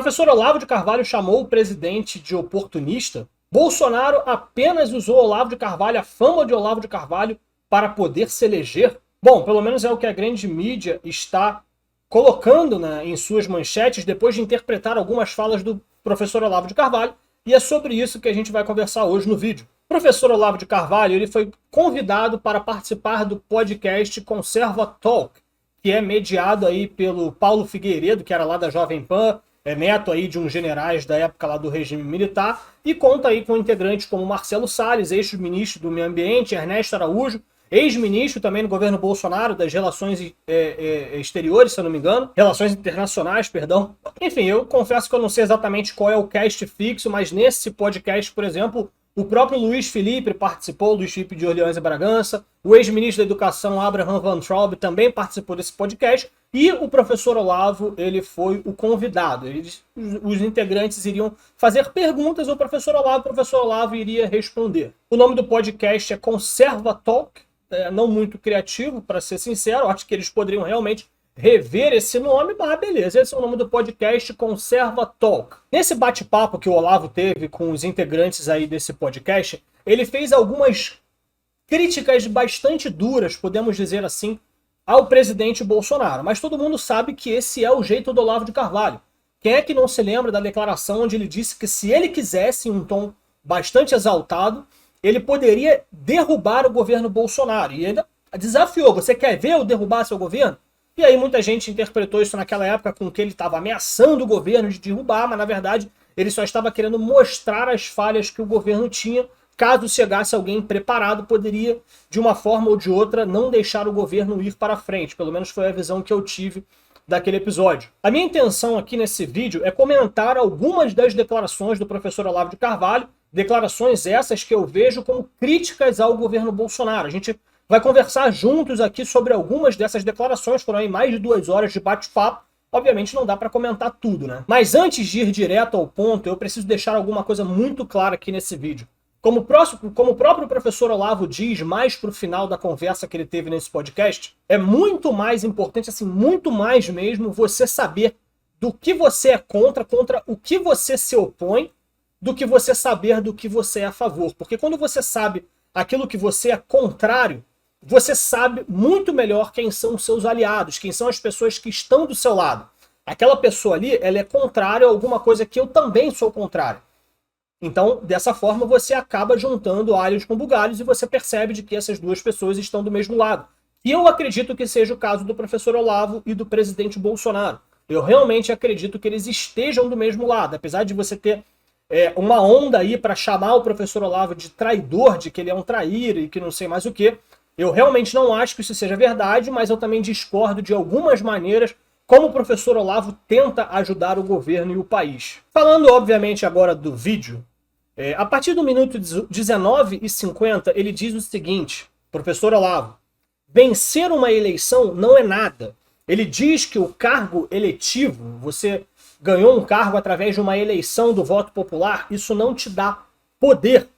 professor Olavo de Carvalho chamou o presidente de oportunista. Bolsonaro apenas usou Olavo de Carvalho, a fama de Olavo de Carvalho, para poder se eleger? Bom, pelo menos é o que a grande mídia está colocando, né, em suas manchetes, depois de interpretar algumas falas do professor Olavo de Carvalho, e é sobre isso que a gente vai conversar hoje no vídeo. O professor Olavo de Carvalho ele foi convidado para participar do podcast Conserva Talk, que é mediado aí pelo Paulo Figueiredo, que era lá da Jovem Pan, é neto aí de uns generais da época lá do regime militar, e conta aí com integrantes como Marcelo Salles, ex-ministro do Meio Ambiente, Ernesto Araújo, ex-ministro também no governo Bolsonaro, das relações exteriores, se eu não me engano, relações internacionais, perdão. Enfim, eu confesso que eu não sei exatamente qual é o cast fixo, mas nesse podcast, por exemplo, o próprio Luiz Felipe participou, Luiz Felipe de Orleans e Bragança, o ex-ministro da Educação, Abraham Van Traub, também participou desse podcast, e o professor Olavo, ele foi o convidado. Os integrantes iriam fazer perguntas ao professor Olavo, o professor Olavo iria responder. O nome do podcast é Conserva Talk, não muito criativo, para ser sincero, acho que eles poderiam realmente rever esse nome, mas beleza, esse é o nome do podcast Conserva Talk. Nesse bate-papo que o Olavo teve com os integrantes aí desse podcast, ele fez algumas críticas bastante duras, podemos dizer assim, ao presidente Bolsonaro. Mas todo mundo sabe que esse é o jeito do Olavo de Carvalho. Quem é que não se lembra da declaração onde ele disse que se ele quisesse, em um tom bastante exaltado, ele poderia derrubar o governo Bolsonaro. E ainda desafiou, você quer ver eu derrubar seu governo? E aí muita gente interpretou isso naquela época com que ele estava ameaçando o governo de derrubar, mas na verdade ele só estava querendo mostrar as falhas que o governo tinha. Caso chegasse alguém preparado, poderia, de uma forma ou de outra, não deixar o governo ir para frente. Pelo menos foi a visão que eu tive daquele episódio. A minha intenção aqui nesse vídeo é comentar algumas das declarações do professor Olavo de Carvalho, declarações essas que eu vejo como críticas ao governo Bolsonaro. A gente vai conversar juntos aqui sobre algumas dessas declarações, foram aí mais de 2 horas de bate-papo. Obviamente não dá para comentar tudo, né? Mas antes de ir direto ao ponto, eu preciso deixar alguma coisa muito clara aqui nesse vídeo. Como o próprio professor Olavo diz mais pro final da conversa que ele teve nesse podcast, é muito mais importante, assim, muito mais mesmo, você saber do que você é contra o que você se opõe, do que você saber do que você é a favor. Porque quando você sabe aquilo que você é contrário, você sabe muito melhor quem são os seus aliados, quem são as pessoas que estão do seu lado. Aquela pessoa ali, ela é contrária a alguma coisa que eu também sou contrário. Então, dessa forma, você acaba juntando alhos com bugalhos e você percebe de que essas duas pessoas estão do mesmo lado. E eu acredito que seja o caso do professor Olavo e do presidente Bolsonaro. Eu realmente acredito que eles estejam do mesmo lado, apesar de você ter uma onda aí para chamar o professor Olavo de traidor, de que ele é um traíra e que não sei mais o que. Eu realmente não acho que isso seja verdade, mas eu também discordo de algumas maneiras como o professor Olavo tenta ajudar o governo e o país. Falando, obviamente, agora do vídeo, a partir do minuto 19h50, ele diz o seguinte, professor Olavo, vencer uma eleição não é nada. Ele diz que o cargo eletivo, você ganhou um cargo através de uma eleição do voto popular, isso não te dá poder.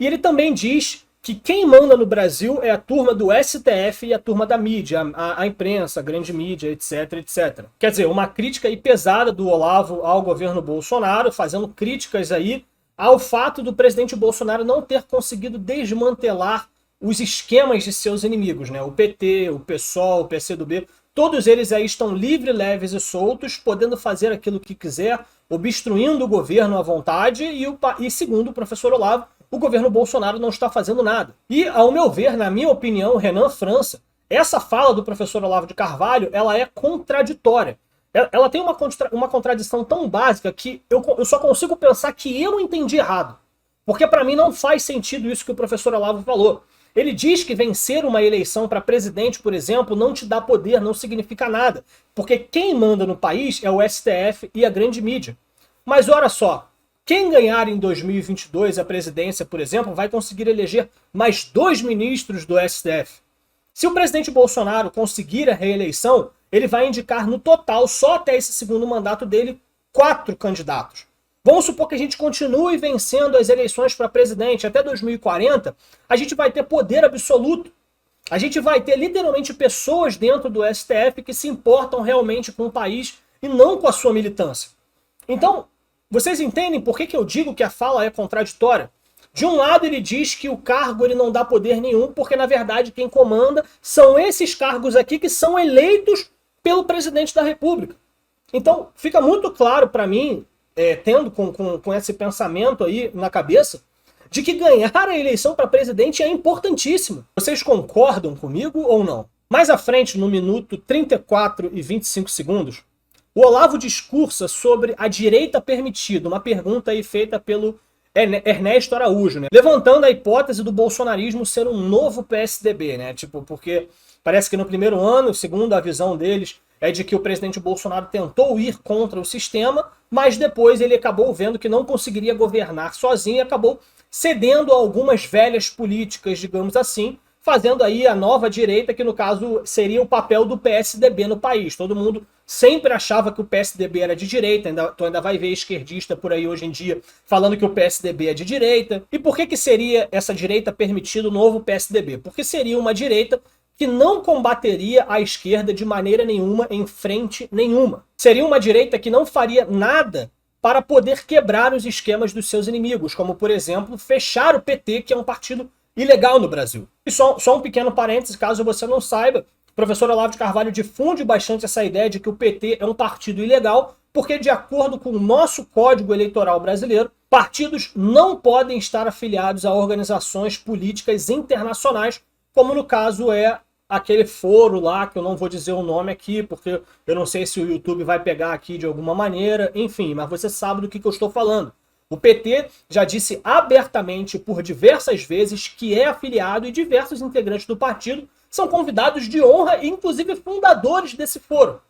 E ele também diz que quem manda no Brasil é a turma do STF e a turma da mídia, a imprensa, a grande mídia, etc, etc. Quer dizer, uma crítica aí pesada do Olavo ao governo Bolsonaro, fazendo críticas aí ao fato do presidente Bolsonaro não ter conseguido desmantelar os esquemas de seus inimigos, né? O PT, o PSOL, o PCdoB, todos eles aí estão livres, leves e soltos, podendo fazer aquilo que quiser, obstruindo o governo à vontade, e segundo o professor Olavo, o governo Bolsonaro não está fazendo nada. E, ao meu ver, na minha opinião, Renan França, essa fala do professor Olavo de Carvalho, ela é contraditória. Ela tem uma contradição tão básica que eu só consigo pensar que eu entendi errado. Porque para mim não faz sentido isso que o professor Olavo falou. Ele diz que vencer uma eleição para presidente, por exemplo, não te dá poder, não significa nada. Porque quem manda no país é o STF e a grande mídia. Mas olha só, quem ganhar em 2022 a presidência, por exemplo, vai conseguir eleger mais 2 ministros do STF. Se o presidente Bolsonaro conseguir a reeleição, ele vai indicar no total, só até esse segundo mandato dele, 4 candidatos. Vamos supor que a gente continue vencendo as eleições para presidente até 2040, a gente vai ter poder absoluto. A gente vai ter literalmente pessoas dentro do STF que se importam realmente com o país e não com a sua militância. Então, vocês entendem por que eu digo que a fala é contraditória? De um lado ele diz que o cargo ele não dá poder nenhum, porque na verdade quem comanda são esses cargos aqui que são eleitos pelo presidente da República. Então fica muito claro para mim, tendo com esse pensamento aí na cabeça, de que ganhar a eleição para presidente é importantíssimo. Vocês concordam comigo ou não? Mais à frente, no minuto 34 e 25 segundos, o Olavo discursa sobre a direita permitida, uma pergunta aí feita pelo Ernesto Araújo, né? Levantando a hipótese do bolsonarismo ser um novo PSDB, né? Tipo, porque parece que no primeiro ano, segundo a visão deles, é de que o presidente Bolsonaro tentou ir contra o sistema, mas depois ele acabou vendo que não conseguiria governar sozinho e acabou cedendo a algumas velhas políticas, digamos assim, fazendo aí a nova direita, que no caso seria o papel do PSDB no país. Todo mundo sempre achava que o PSDB era de direita, tu ainda vai ver esquerdista por aí hoje em dia falando que o PSDB é de direita. E por que seria essa direita permitida o novo PSDB? Porque seria uma direita que não combateria a esquerda de maneira nenhuma, em frente nenhuma. Seria uma direita que não faria nada para poder quebrar os esquemas dos seus inimigos, como, por exemplo, fechar o PT, que é um partido ilegal no Brasil. E só um pequeno parênteses, caso você não saiba, o professor Olavo de Carvalho difunde bastante essa ideia de que o PT é um partido ilegal, porque, de acordo com o nosso Código Eleitoral brasileiro, partidos não podem estar afiliados a organizações políticas internacionais, como no caso é aquele foro lá, que eu não vou dizer o nome aqui, porque eu não sei se o YouTube vai pegar aqui de alguma maneira, enfim, mas você sabe do que eu estou falando. O PT já disse abertamente por diversas vezes que é afiliado e diversos integrantes do partido são convidados de honra e inclusive fundadores desse foro.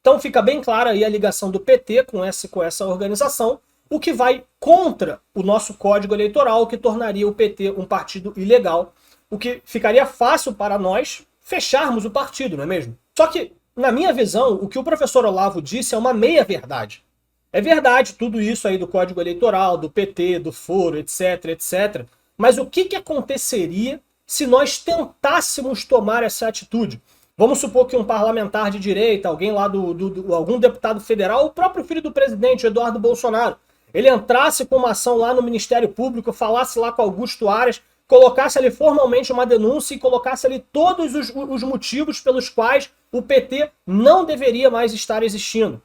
Então fica bem clara aí a ligação do PT com essa organização, o que vai contra o nosso Código Eleitoral, que tornaria o PT um partido ilegal, o que ficaria fácil para nós fecharmos o partido, não é mesmo? Só que, na minha visão, o que o professor Olavo disse é uma meia-verdade. É verdade tudo isso aí do Código Eleitoral, do PT, do foro, etc, etc. Mas o que aconteceria se nós tentássemos tomar essa atitude? Vamos supor que um parlamentar de direita, alguém lá algum deputado federal, o próprio filho do presidente, Eduardo Bolsonaro, ele entrasse com uma ação lá no Ministério Público, falasse lá com Augusto Aras, colocasse ali formalmente uma denúncia e colocasse ali todos os motivos pelos quais o PT não deveria mais estar existindo.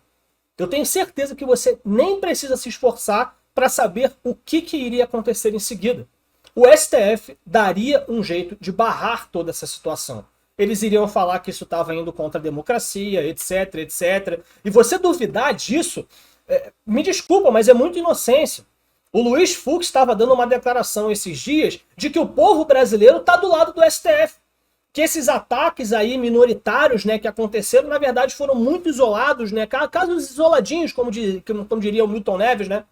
Eu tenho certeza que você nem precisa se esforçar para saber o que iria acontecer em seguida. O STF daria um jeito de barrar toda essa situação. Eles iriam falar que isso estava indo contra a democracia, etc, etc. E você duvidar disso, me desculpa, mas é muita inocência. O Luiz Fux estava dando uma declaração esses dias de que o povo brasileiro está do lado do STF. Que esses ataques aí minoritários, né, que aconteceram, na verdade foram muito isolados, né, casos isoladinhos, como diria o Milton Neves, né,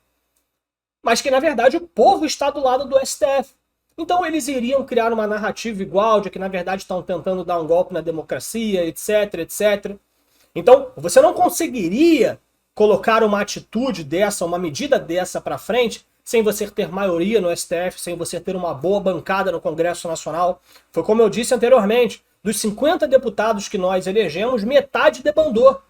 mas que na verdade o povo está do lado do STF. Então eles iriam criar uma narrativa igual, de que na verdade estão tentando dar um golpe na democracia, etc, etc. Então você não conseguiria colocar uma atitude dessa, uma medida dessa para frente, sem você ter maioria no STF, sem você ter uma boa bancada no Congresso Nacional. Foi como eu disse anteriormente, dos 50 deputados que nós elegemos, metade debandou.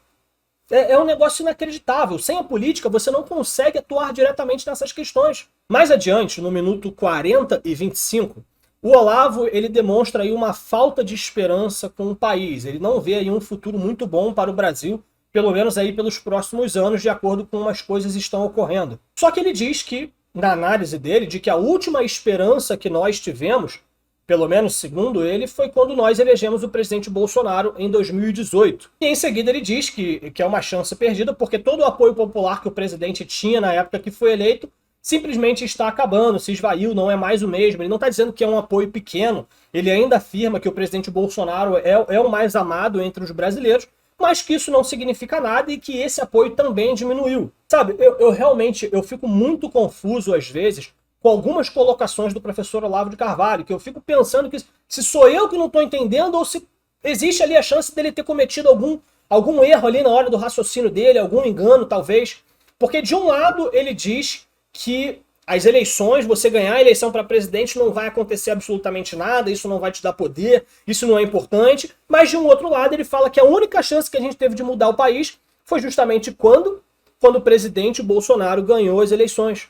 É um negócio inacreditável. Sem a política, você não consegue atuar diretamente nessas questões. Mais adiante, no minuto 40 e 25, o Olavo ele demonstra aí uma falta de esperança com o país. Ele não vê aí um futuro muito bom para o Brasil, pelo menos aí pelos próximos anos, de acordo com como as coisas estão ocorrendo. Só que ele diz que, na análise dele, de que a última esperança que nós tivemos, pelo menos segundo ele, foi quando nós elegemos o presidente Bolsonaro em 2018. E em seguida ele diz que é uma chance perdida, porque todo o apoio popular que o presidente tinha na época que foi eleito simplesmente está acabando, se esvaiu, não é mais o mesmo. Ele não está dizendo que é um apoio pequeno, ele ainda afirma que o presidente Bolsonaro é o mais amado entre os brasileiros, mas que isso não significa nada e que esse apoio também diminuiu. Sabe, eu realmente fico muito confuso às vezes com algumas colocações do professor Olavo de Carvalho, que eu fico pensando que se sou eu que não estou entendendo ou se existe ali a chance dele ter cometido algum erro ali na hora do raciocínio dele, algum engano talvez, porque de um lado ele diz que as eleições, você ganhar a eleição para presidente não vai acontecer absolutamente nada, isso não vai te dar poder, isso não é importante, mas de um outro lado ele fala que a única chance que a gente teve de mudar o país foi justamente quando quando o presidente Bolsonaro ganhou as eleições.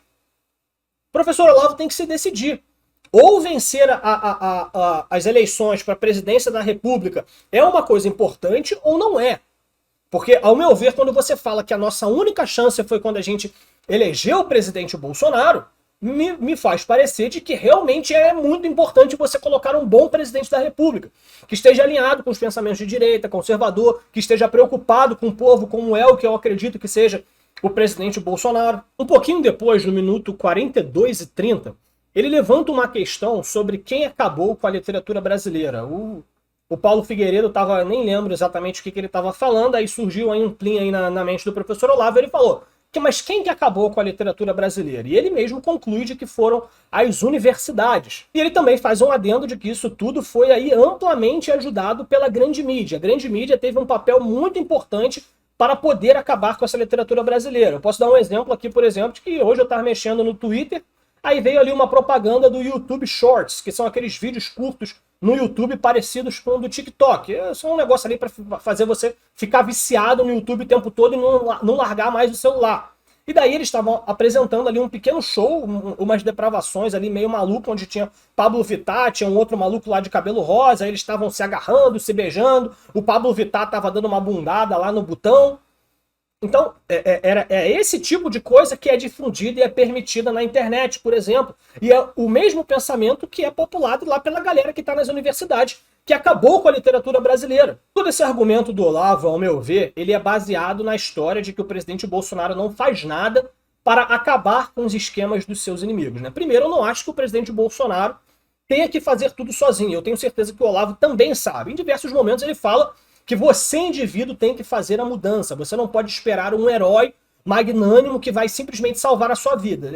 O professor Olavo tem que se decidir. Ou vencer as eleições para a presidência da República é uma coisa importante ou não é. Porque, ao meu ver, quando você fala que a nossa única chance foi quando a gente elegeu o presidente Bolsonaro, me faz parecer de que realmente é muito importante você colocar um bom presidente da República, que esteja alinhado com os pensamentos de direita, conservador, que esteja preocupado com o povo, como é o que eu acredito que seja o presidente Bolsonaro. Um pouquinho depois, no minuto 42 e 30, ele levanta uma questão sobre quem acabou com a literatura brasileira. O Paulo Figueiredo estava, nem lembro exatamente o que ele estava falando, aí surgiu aí um plim aí na mente do professor Olavo, e ele falou, mas quem que acabou com a literatura brasileira? E ele mesmo conclui de que foram as universidades. E ele também faz um adendo de que isso tudo foi aí amplamente ajudado pela grande mídia. A grande mídia teve um papel muito importante para poder acabar com essa literatura brasileira. Eu posso dar um exemplo aqui, por exemplo, de que hoje eu estava mexendo no Twitter, aí veio ali uma propaganda do YouTube Shorts, que são aqueles vídeos curtos no YouTube parecidos com o do TikTok. É só um negócio ali para fazer você ficar viciado no YouTube o tempo todo e não largar mais o celular. E daí eles estavam apresentando ali um pequeno show, umas depravações ali meio maluco, onde tinha Pablo Vittar, tinha um outro maluco lá de cabelo rosa, aí eles estavam se agarrando, se beijando, o Pablo Vittar estava dando uma bundada lá no botão. Então, é esse tipo de coisa que é difundida e é permitida na internet, por exemplo. E é o mesmo pensamento que é populado lá pela galera que está nas universidades, que acabou com a literatura brasileira. Todo esse argumento do Olavo, ao meu ver, ele é baseado na história de que o presidente Bolsonaro não faz nada para acabar com os esquemas dos seus inimigos, né? Primeiro, eu não acho que o presidente Bolsonaro tenha que fazer tudo sozinho. Eu tenho certeza que o Olavo também sabe. Em diversos momentos ele fala que você, indivíduo, tem que fazer a mudança. Você não pode esperar um herói magnânimo que vai simplesmente salvar a sua vida.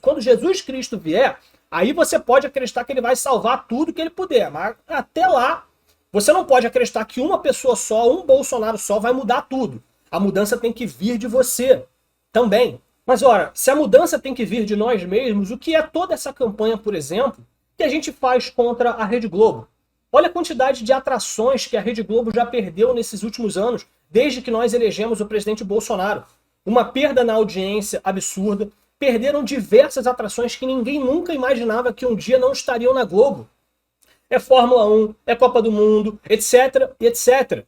Quando Jesus Cristo vier, aí você pode acreditar que ele vai salvar tudo que ele puder. Mas até lá, você não pode acreditar que uma pessoa só, um Bolsonaro só, vai mudar tudo. A mudança tem que vir de você também. Mas ora, se a mudança tem que vir de nós mesmos, o que é toda essa campanha, por exemplo, que a gente faz contra a Rede Globo? Olha a quantidade de atrações que a Rede Globo já perdeu nesses últimos anos, desde que nós elegemos o presidente Bolsonaro. Uma perda na audiência absurda. Perderam diversas atrações que ninguém nunca imaginava que um dia não estariam na Globo. É Fórmula 1, é Copa do Mundo, etc, etc.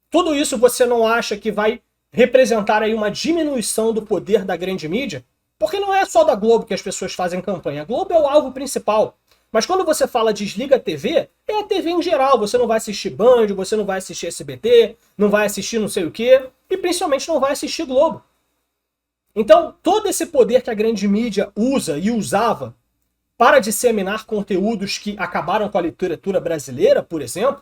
Tudo isso você não acha que vai representar aí uma diminuição do poder da grande mídia? Porque não é só da Globo que as pessoas fazem campanha. A Globo é o alvo principal. Mas quando você fala desliga a TV, é a TV em geral. Você não vai assistir Band, você não vai assistir SBT, não vai assistir não sei o quê, e principalmente não vai assistir Globo. Então, todo esse poder que a grande mídia usa e usava para disseminar conteúdos que acabaram com a literatura brasileira, por exemplo,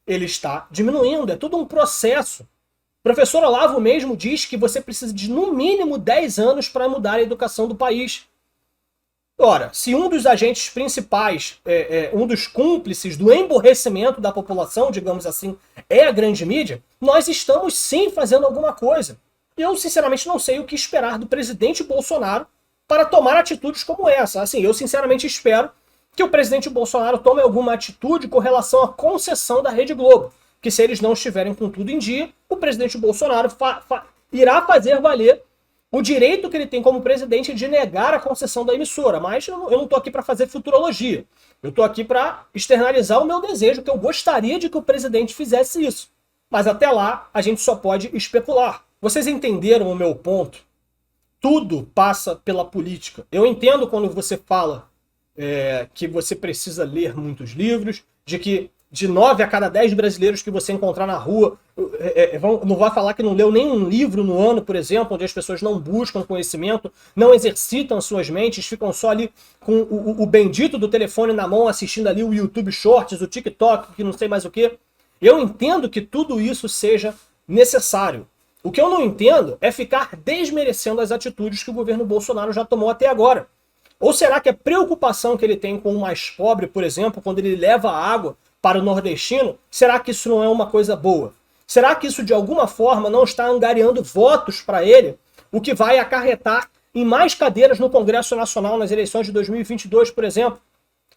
ele está diminuindo. É todo um processo. O professor Olavo mesmo diz que você precisa de no mínimo 10 anos para mudar a educação do país. Ora, se um dos agentes principais, um dos cúmplices do emborrecimento da população, digamos assim, é a grande mídia, nós estamos sim fazendo alguma coisa. Eu, sinceramente, não sei o que esperar do presidente Bolsonaro para tomar atitudes como essa. Assim, eu, sinceramente, espero que o presidente Bolsonaro tome alguma atitude com relação à concessão da Rede Globo. Que se eles não estiverem com tudo em dia, o presidente Bolsonaro irá fazer valer o direito que ele tem como presidente de negar a concessão da emissora. Mas eu não estou aqui para fazer futurologia. Eu estou aqui para externalizar o meu desejo, que eu gostaria de que o presidente fizesse isso. Mas até lá, a gente só pode especular. Vocês entenderam o meu ponto? Tudo passa pela política. Eu entendo quando você fala que você precisa ler muitos livros, de que de 9 a cada 10 brasileiros que você encontrar na rua, não vai falar que não leu nenhum livro no ano, por exemplo, onde as pessoas não buscam conhecimento, não exercitam suas mentes, ficam só ali com o bendito do telefone na mão, assistindo ali o YouTube Shorts, o TikTok, que não sei mais o que. Eu entendo que tudo isso seja necessário. O que eu não entendo é ficar desmerecendo as atitudes que o governo Bolsonaro já tomou até agora. Ou será que a preocupação que ele tem com o mais pobre, por exemplo, quando ele leva água para o nordestino, será que isso não é uma coisa boa? Será que isso de alguma forma não está angariando votos para ele, o que vai acarretar em mais cadeiras no Congresso Nacional nas eleições de 2022, por exemplo?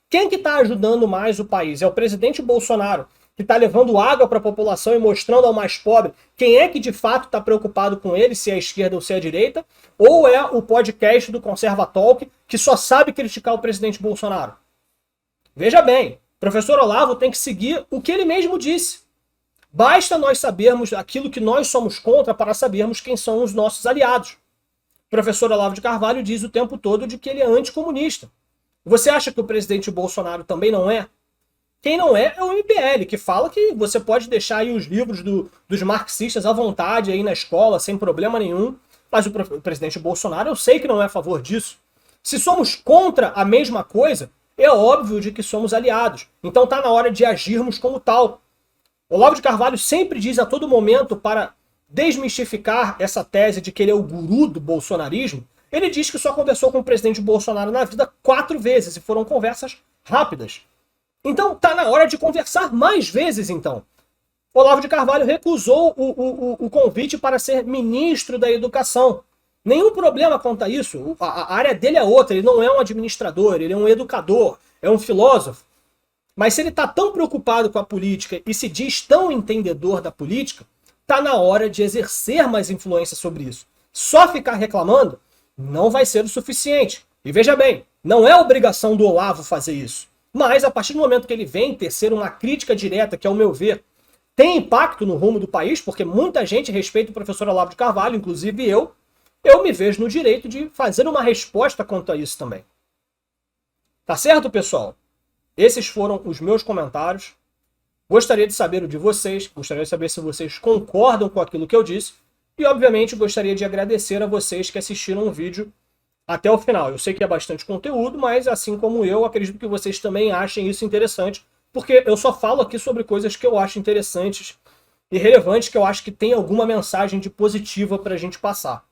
Quem que está ajudando mais o país? É o presidente Bolsonaro que está levando água para a população e mostrando ao mais pobre quem é que de fato está preocupado com ele, se é a esquerda ou se é a direita, ou é o podcast do Conserva Talk, que só sabe criticar o presidente Bolsonaro? Veja bem, o professor Olavo tem que seguir o que ele mesmo disse. Basta nós sabermos aquilo que nós somos contra para sabermos quem são os nossos aliados. O professor Olavo de Carvalho diz o tempo todo de que ele é anticomunista. Você acha que o presidente Bolsonaro também não é? Quem não é o MBL, que fala que você pode deixar aí os livros dos marxistas à vontade aí na escola, sem problema nenhum. Mas o presidente Bolsonaro, eu sei que não é a favor disso. Se somos contra a mesma coisa, é óbvio de que somos aliados. Então tá na hora de agirmos como tal. Olavo de Carvalho sempre diz a todo momento, para desmistificar essa tese de que ele é o guru do bolsonarismo, ele diz que só conversou com o presidente Bolsonaro na vida 4 vezes, e foram conversas rápidas. Então tá na hora de conversar mais vezes, então. Olavo de Carvalho recusou o convite para ser ministro da Educação. Nenhum problema quanto a isso. A área dele é outra, ele não é um administrador, ele é um educador, é um filósofo. Mas se ele está tão preocupado com a política e se diz tão entendedor da política, tá na hora de exercer mais influência sobre isso. Só ficar reclamando não vai ser o suficiente. E veja bem, não é obrigação do Olavo fazer isso. Mas a partir do momento que ele vem tecer uma crítica direta, que ao meu ver tem impacto no rumo do país, porque muita gente respeita o professor Olavo de Carvalho, inclusive eu me vejo no direito de fazer uma resposta quanto a isso também. Tá certo, pessoal? Esses foram os meus comentários. Gostaria de saber o de vocês, gostaria de saber se vocês concordam com aquilo que eu disse, e obviamente gostaria de agradecer a vocês que assistiram o vídeo até o final. Eu sei que é bastante conteúdo, mas assim como eu, acredito que vocês também achem isso interessante, porque eu só falo aqui sobre coisas que eu acho interessantes e relevantes, que eu acho que tem alguma mensagem de positiva para a gente passar.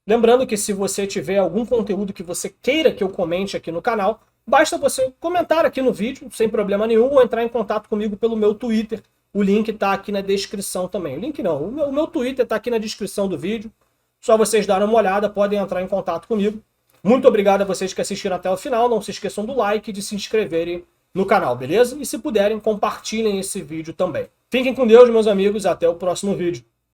Lembrando que se você tiver algum conteúdo que você queira que eu comente aqui no canal, basta você comentar aqui no vídeo, sem problema nenhum, ou entrar em contato comigo pelo meu Twitter. O link está aqui na descrição também. O link não, o meu Twitter está aqui na descrição do vídeo. Só vocês darem uma olhada, podem entrar em contato comigo. Muito obrigado a vocês que assistiram até o final. Não se esqueçam do like e de se inscreverem no canal, beleza? E se puderem, compartilhem esse vídeo também. Fiquem com Deus, meus amigos. Até o próximo vídeo.